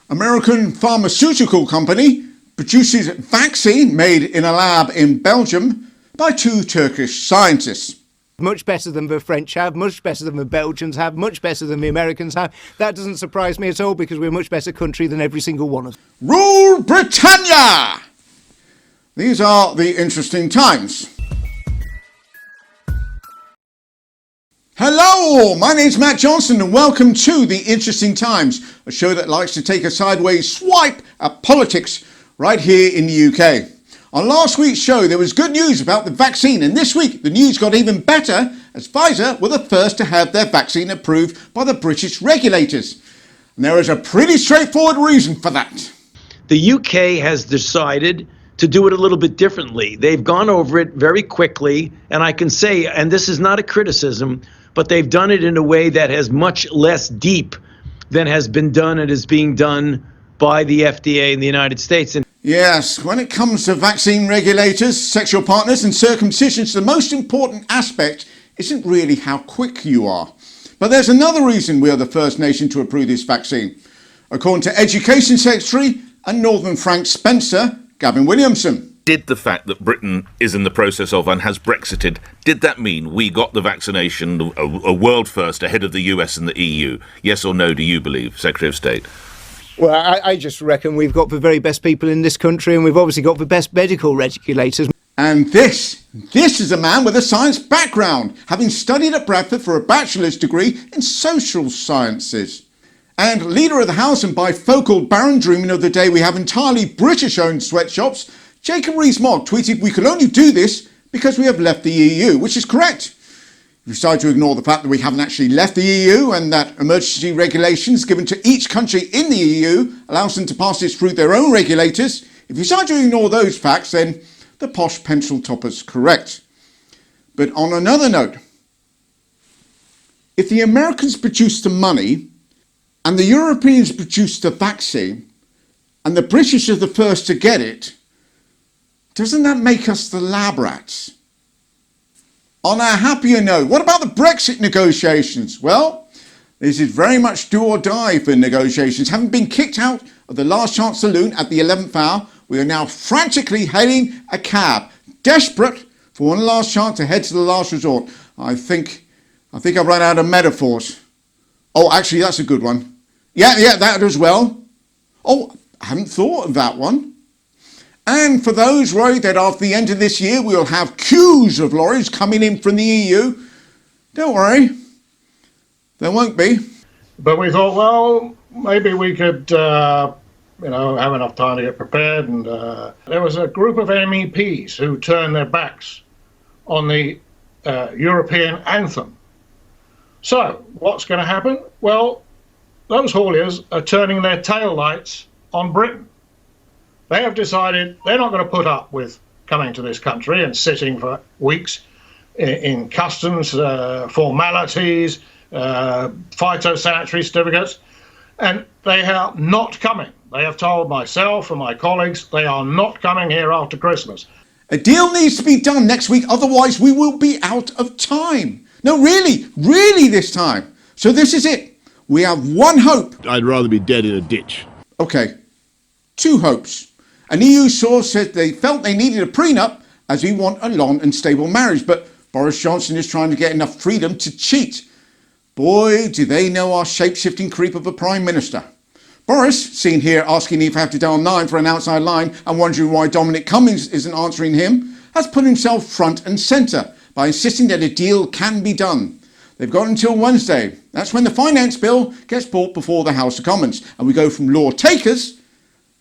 American pharmaceutical company produces vaccine made in a lab in Belgium by two Turkish scientists. Much better than the French have, much better than the Belgians have, much better than the Americans have. That doesn't surprise me at all because we're a much better country than every single one of them. Rule Britannia! These are the interesting times. Hello, my name's Matt Johnson and welcome to The Interesting Times, a show that likes to take a sideways swipe at politics right here in the UK. On last week's show there was good news about the vaccine, and this week the news got even better as Pfizer were the first to have their vaccine approved by the British regulators. And there is a pretty straightforward reason for that. The UK has decided to do it a little bit differently. They've gone over it very quickly, and I can say, and this is not a criticism, but they've done it in a way that has much less deep than has been done and is being done by the FDA in the United States. And yes, when it comes to vaccine regulators, sexual partners and circumcisions, the most important aspect isn't really how quick you are. But there's another reason we are the first nation to approve this vaccine. According to Education Secretary and Northern Frank Spencer, Gavin Williamson. Did the fact that Britain is in the process of and has Brexited, did that mean we got the vaccination, a world first, ahead of the US and the EU? Yes or no, do you believe, Secretary of State? Well, I just reckon we've got the very best people in this country, and we've obviously got the best medical regulators. And this is a man with a science background, having studied at Bradford for a bachelor's degree in social sciences. And leader of the House and bifocal Baron dreaming of the day we have entirely British-owned sweatshops, Jacob Rees-Mogg tweeted, "We can only do this because we have left the EU," which is correct. If you decide to ignore the fact that we haven't actually left the EU and that emergency regulations given to each country in the EU allows them to pass this through their own regulators, if you decide to ignore those facts, then the posh pencil topper's correct. But on another note, if the Americans produce the money and the Europeans produce the vaccine and the British are the first to get it, doesn't that make us the lab rats? On a happier note, what about the Brexit negotiations? Well, this is very much do or die for negotiations. Having been kicked out of the last chance saloon at the 11th hour, we are now frantically hailing a cab, desperate for one last chance to head to the last resort. I think I've run out of metaphors. Oh, actually, that's a good one. Yeah, that as well. Oh, I hadn't thought of that one. And for those worried that after the end of this year we will have queues of lorries coming in from the EU, don't worry, there won't be. But we thought, well, maybe we could, have enough time to get prepared. And there was a group of MEPs who turned their backs on the European anthem. So what's going to happen? Well, those hauliers are turning their taillights on Britain. They have decided they're not going to put up with coming to this country and sitting for weeks in customs formalities, phytosanitary certificates, and they are not coming. They have told myself and my colleagues they are not coming here after Christmas. A deal needs to be done next week, otherwise we will be out of time. No, really this time. So this is it. We have one hope. I'd rather be dead in a ditch. Okay, two hopes. An EU source said they felt they needed a prenup as we want a long and stable marriage, but Boris Johnson is trying to get enough freedom to cheat. Boy, do they know our shape-shifting creep of a Prime Minister. Boris, seen here asking if I have to dial 9 for an outside line and wondering why Dominic Cummings isn't answering him, has put himself front and centre by insisting that a deal can be done. They've got until Wednesday. That's when the finance bill gets brought before the House of Commons, and we go from law takers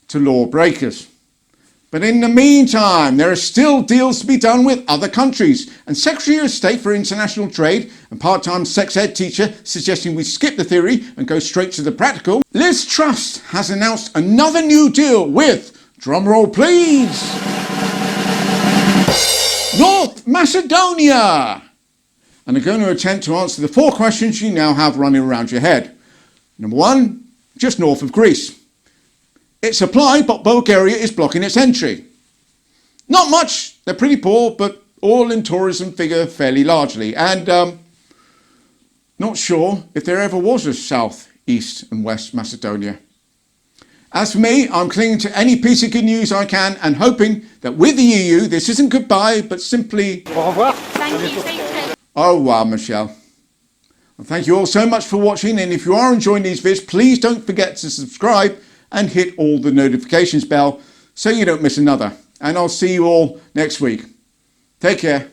to law breakers. But in the meantime, there are still deals to be done with other countries, and Secretary of State for International Trade and part-time sex ed teacher suggesting we skip the theory and go straight to the practical, Liz Truss has announced another new deal with, drumroll please, North Macedonia. And I'm going to attempt to answer the 4 questions you now have running around your head. Number 1, just north of Greece. It's applied, but Bulgaria is blocking its entry. Not much, they're pretty poor, but all in tourism figure fairly largely. And not sure if there ever was a South, East and West Macedonia. As for me, I'm clinging to any piece of good news I can and hoping that with the EU, this isn't goodbye, but simply Au revoir. au revoir, Michelle. Well, thank you all so much for watching, and if you are enjoying these vids, please don't forget to subscribe and hit all the notifications bell so you don't miss another. And I'll see you all next week. Take care.